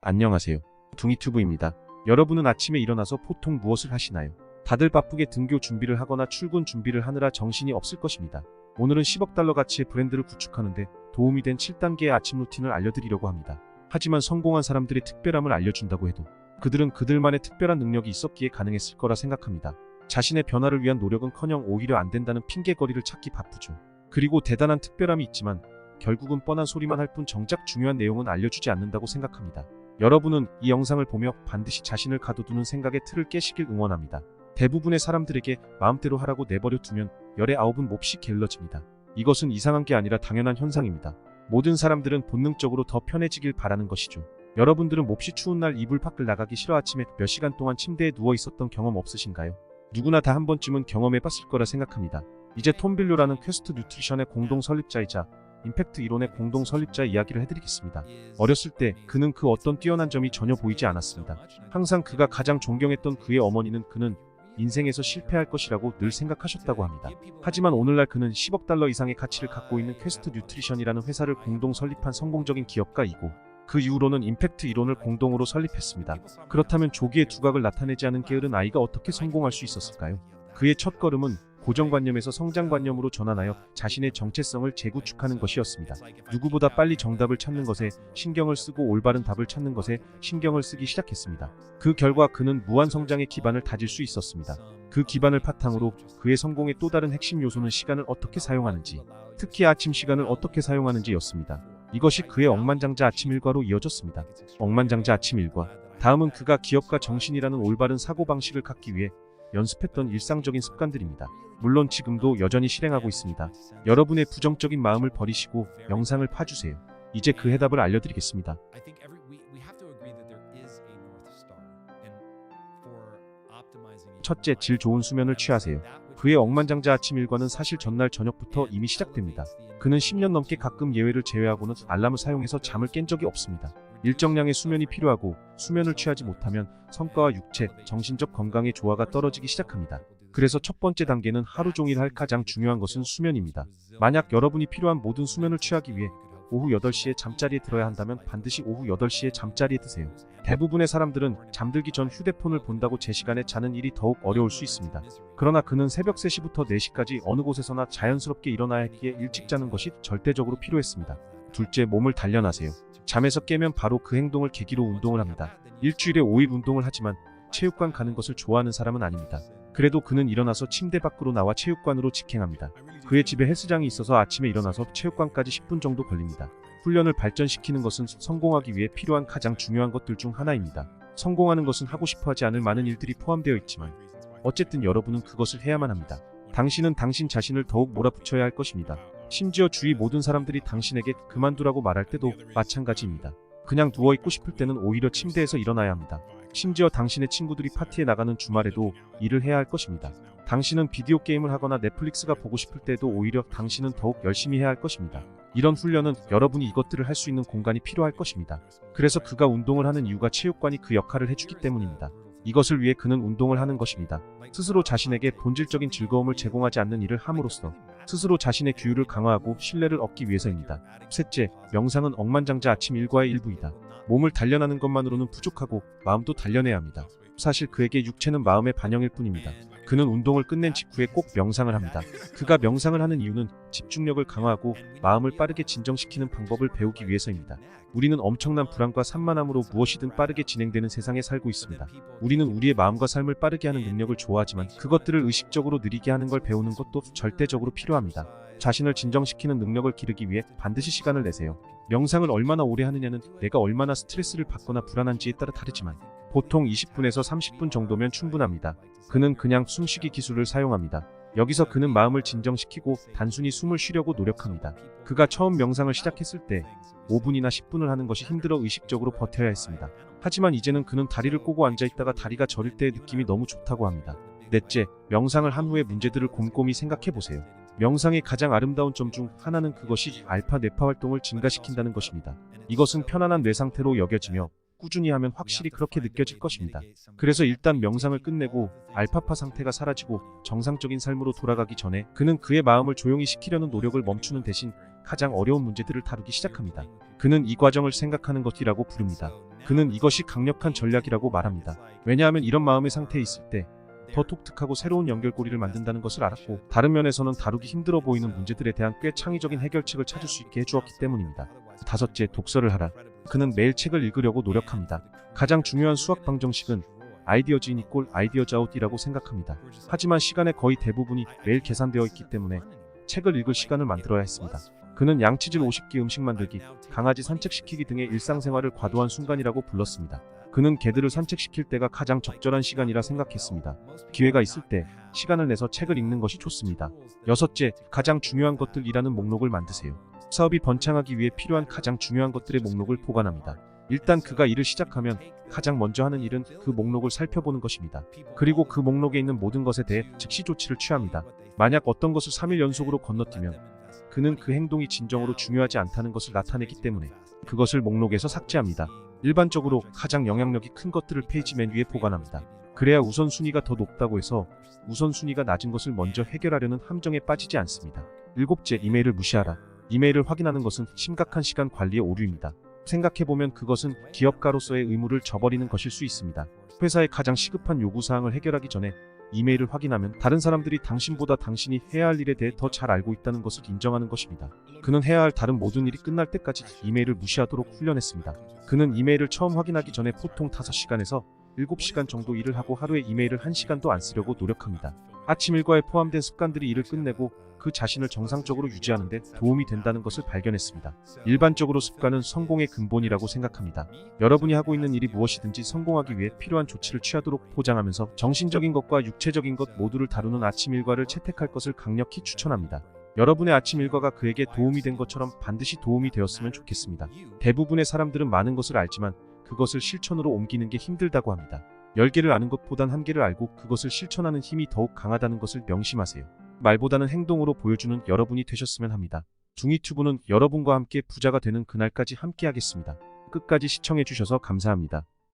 안녕하세요. 둥이튜브입니다. 여러분은 아침에 일어나서 보통 무엇을 하시나요? 다들 바쁘게 등교 준비를 하거나 출근 준비를 하느라 정신이 없을 것입니다. 오늘은 10억 달러 가치의 브랜드를 구축하는데 도움이 된 7단계의 아침 루틴을 알려드리려고 합니다. 하지만 성공한 사람들의 특별함을 알려준다고 해도 그들은 그들만의 특별한 능력이 있었기에 가능했을 거라 생각합니다. 자신의 변화를 위한 노력은커녕 오히려 안 된다는 핑계거리를 찾기 바쁘죠. 그리고 대단한 특별함이 있지만 결국은 뻔한 소리만 할 뿐 정작 중요한 내용은 알려주지 않는다고 생각합니다. 여러분은 이 영상을 보며 반드시 자신을 가둬두는 생각의 틀을 깨시길 응원합니다. 대부분의 사람들에게 마음대로 하라고 내버려 두면 열의 9은 몹시 게을러집니다. 이것은 이상한 게 아니라 당연한 현상입니다. 모든 사람들은 본능적으로 더 편해지길 바라는 것이죠. 여러분들은 몹시 추운 날 이불 밖을 나가기 싫어 아침에 몇 시간 동안 침대에 누워 있었던 경험 없으신가요? 누구나 다 한 번쯤은 경험해봤을 거라 생각합니다. 이제 톰 빌료라는 퀘스트 뉴트리션의 공동 설립자이자 임팩트 이론의 공동 설립자의 이야기를 해드리겠습니다. 어렸을 때 그는 그 어떤 뛰어난 점이 전혀 보이지 않았습니다. 항상 그가 가장 존경했던 그의 어머니는 그는 인생에서 실패할 것이라고 늘 생각하셨다고 합니다. 하지만 오늘날 그는 10억 달러 이상의 가치를 갖고 있는 퀘스트 뉴트리션이라는 회사를 공동 설립한 성공적인 기업가이고 그 이후로는 임팩트 이론을 공동으로 설립했습니다. 그렇다면 조기에 두각을 나타내지 않은 게으른 아이가 어떻게 성공할 수 있었을까요? 그의 첫걸음은 고정관념에서 성장관념으로 전환하여 자신의 정체성을 재구축하는 것이었습니다. 누구보다 빨리 정답을 찾는 것에 신경을 쓰고 올바른 답을 찾는 것에 신경을 쓰기 시작했습니다. 그 결과 그는 무한 성장의 기반을 다질 수 있었습니다. 그 기반을 바탕으로 그의 성공의 또 다른 핵심 요소는 시간을 어떻게 사용하는지, 특히 아침 시간을 어떻게 사용하는지였습니다. 이것이 그의 억만장자 아침 일과로 이어졌습니다. 억만장자 아침 일과. 다음은 그가 기업가 정신이라는 올바른 사고방식을 갖기 위해 연습했던 일상적인 습관들입니다. 물론 지금도 여전히 실행하고 있습니다. 여러분의 부정적인 마음을 버리시고 영상을 봐주세요. 이제 그 해답을 알려드리겠습니다. 첫째, 질 좋은 수면을 취하세요. 그의 억만장자 아침 일과는 사실 전날 저녁부터 이미 시작됩니다. 그는 10년 넘게 가끔 예외를 제외하고는 알람을 사용해서 잠을 깬 적이 없습니다. 일정량의 수면이 필요하고 수면을 취하지 못하면 성과와 육체, 정신적 건강의 조화가 떨어지기 시작합니다. 그래서 첫 번째 단계는 하루 종일 할 가장 중요한 것은 수면입니다. 만약 여러분이 필요한 모든 수면을 취하기 위해 오후 8시에 잠자리에 들어야 한다면 반드시 오후 8시에 잠자리에 드세요. 대부분의 사람들은 잠들기 전 휴대폰을 본다고 제 시간에 자는 일이 더욱 어려울 수 있습니다. 그러나 그는 새벽 3시부터 4시까지 어느 곳에서나 자연스럽게 일어나야 했기에 일찍 자는 것이 절대적으로 필요했습니다. 둘째, 몸을 단련하세요. 잠에서 깨면 바로 그 행동을 계기로 운동을 합니다. 일주일에 5일 운동을 하지만 체육관 가는 것을 좋아하는 사람은 아닙니다. 그래도 그는 일어나서 침대 밖으로 나와 체육관으로 직행합니다. 그의 집에 헬스장이 있어서 아침에 일어나서 체육관까지 10분 정도 걸립니다. 훈련을 발전시키는 것은 성공하기 위해 필요한 가장 중요한 것들 중 하나입니다. 성공하는 것은 하고 싶어 하지 않을 많은 일들이 포함되어 있지만 어쨌든 여러분은 그것을 해야만 합니다. 당신은 당신 자신을 더욱 몰아붙여야 할 것입니다. 심지어 주위 모든 사람들이 당신에게 그만두라고 말할 때도 마찬가지입니다. 그냥 누워있고 싶을 때는 오히려 침대에서 일어나야 합니다. 심지어 당신의 친구들이 파티에 나가는 주말에도 일을 해야 할 것입니다. 당신은 비디오 게임을 하거나 넷플릭스가 보고 싶을 때도 오히려 당신은 더욱 열심히 해야 할 것입니다. 이런 훈련은 여러분이 이것들을 할 수 있는 공간이 필요할 것입니다. 그래서 그가 운동을 하는 이유가 체육관이 그 역할을 해주기 때문입니다. 이것을 위해 그는 운동을 하는 것입니다. 스스로 자신에게 본질적인 즐거움을 제공하지 않는 일을 함으로써 스스로 자신의 규율을 강화하고 신뢰를 얻기 위해서입니다. 셋째, 명상은 억만장자 아침 일과의 일부이다. 몸을 단련하는 것만으로는 부족하고 마음도 단련해야 합니다. 사실 그에게 육체는 마음의 반영일 뿐입니다. 그는 운동을 끝낸 직후에 꼭 명상을 합니다. 그가 명상을 하는 이유는 집중력을 강화하고 마음을 빠르게 진정시키는 방법을 배우기 위해서입니다. 우리는 엄청난 불안과 산만함으로 무엇이든 빠르게 진행되는 세상에 살고 있습니다. 우리는 우리의 마음과 삶을 빠르게 하는 능력을 좋아하지만 그것들을 의식적으로 느리게 하는 걸 배우는 것도 절대적으로 필요합니다. 자신을 진정시키는 능력을 기르기 위해 반드시 시간을 내세요. 명상을 얼마나 오래 하느냐는 내가 얼마나 스트레스를 받거나 불안한지에 따라 다르지만 보통 20분에서 30분 정도면 충분합니다. 그는 그냥 숨쉬기 기술을 사용합니다. 여기서 그는 마음을 진정시키고 단순히 숨을 쉬려고 노력합니다. 그가 처음 명상을 시작했을 때 5분이나 10분을 하는 것이 힘들어 의식적으로 버텨야 했습니다. 하지만 이제는 그는 다리를 꼬고 앉아있다가 다리가 저릴 때의 느낌이 너무 좋다고 합니다. 넷째, 명상을 한 후에 문제들을 곰곰이 생각해보세요. 명상의 가장 아름다운 점 중 하나는 그것이 알파 뇌파 활동을 증가시킨다는 것입니다. 이것은 편안한 뇌 상태로 여겨지며 꾸준히 하면 확실히 그렇게 느껴질 것입니다. 그래서 일단 명상을 끝내고 알파파 상태가 사라지고 정상적인 삶으로 돌아가기 전에 그는 그의 마음을 조용히 시키려는 노력을 멈추는 대신 가장 어려운 문제들을 다루기 시작합니다. 그는 이 과정을 생각하는 것이라고 부릅니다. 그는 이것이 강력한 전략이라고 말합니다. 왜냐하면 이런 마음의 상태에 있을 때 더 독특하고 새로운 연결고리를 만든다는 것을 알았고, 다른 면에서는 다루기 힘들어 보이는 문제들에 대한 꽤 창의적인 해결책을 찾을 수 있게 해주었기 때문입니다. 다섯째, 독서를 하라. 그는 매일 책을 읽으려고 노력합니다. 가장 중요한 수학 방정식은 아이디어즈 인 이꼴 아이디어즈 아웃이라고 생각합니다. 하지만 시간의 거의 대부분이 매일 계산되어 있기 때문에 책을 읽을 시간을 만들어야 했습니다. 그는 양치질 50기, 음식 만들기, 강아지 산책시키기 등의 일상생활을 과도한 순간이라고 불렀습니다. 그는 개들을 산책시킬 때가 가장 적절한 시간이라 생각했습니다. 기회가 있을 때 시간을 내서 책을 읽는 것이 좋습니다. 여섯째, 가장 중요한 것들이라는 목록을 만드세요. 사업이 번창하기 위해 필요한 가장 중요한 것들의 목록을 보관합니다. 일단 그가 일을 시작하면 가장 먼저 하는 일은 그 목록을 살펴보는 것입니다. 그리고 그 목록에 있는 모든 것에 대해 즉시 조치를 취합니다. 만약 어떤 것을 3일 연속으로 건너뛰면 그는 그 행동이 진정으로 중요하지 않다는 것을 나타내기 때문에 그것을 목록에서 삭제합니다. 일반적으로 가장 영향력이 큰 것들을 페이지 맨 위에 보관합니다. 그래야 우선순위가 더 높다고 해서 우선순위가 낮은 것을 먼저 해결하려는 함정에 빠지지 않습니다. 일곱째, 이메일을 무시하라. 이메일을 확인하는 것은 심각한 시간 관리의 오류입니다. 생각해보면 그것은 기업가로서의 의무를 저버리는 것일 수 있습니다. 회사의 가장 시급한 요구사항을 해결하기 전에 이메일을 확인하면 다른 사람들이 당신보다 당신이 해야 할 일에 대해 더 잘 알고 있다는 것을 인정하는 것입니다. 그는 해야 할 다른 모든 일이 끝날 때까지 이메일을 무시하도록 훈련했습니다. 그는 이메일을 처음 확인하기 전에 보통 5시간에서 7시간 정도 일을 하고 하루에 이메일을 1시간도 안 쓰려고 노력합니다. 아침 일과에 포함된 습관들이 일을 끝내고 그 자신을 정상적으로 유지하는 데 도움이 된다는 것을 발견했습니다. 일반적으로 습관은 성공의 근본이라고 생각합니다. 여러분이 하고 있는 일이 무엇이든지 성공하기 위해 필요한 조치를 취하도록 포장하면서 정신적인 것과 육체적인 것 모두를 다루는 아침 일과를 채택할 것을 강력히 추천합니다. 여러분의 아침 일과가 그에게 도움이 된 것처럼 반드시 도움이 되었으면 좋겠습니다. 대부분의 사람들은 많은 것을 알지만 그것을 실천으로 옮기는 게 힘들다고 합니다. 10개를 아는 것보단 1개를 알고 그것을 실천하는 힘이 더욱 강하다는 것을 명심하세요. 말보다는 행동으로 보여주는 여러분이 되셨으면 합니다. 중이튜브는 여러분과 함께 부자가 되는 그날까지 함께하겠습니다. 끝까지 시청해주셔서 감사합니다.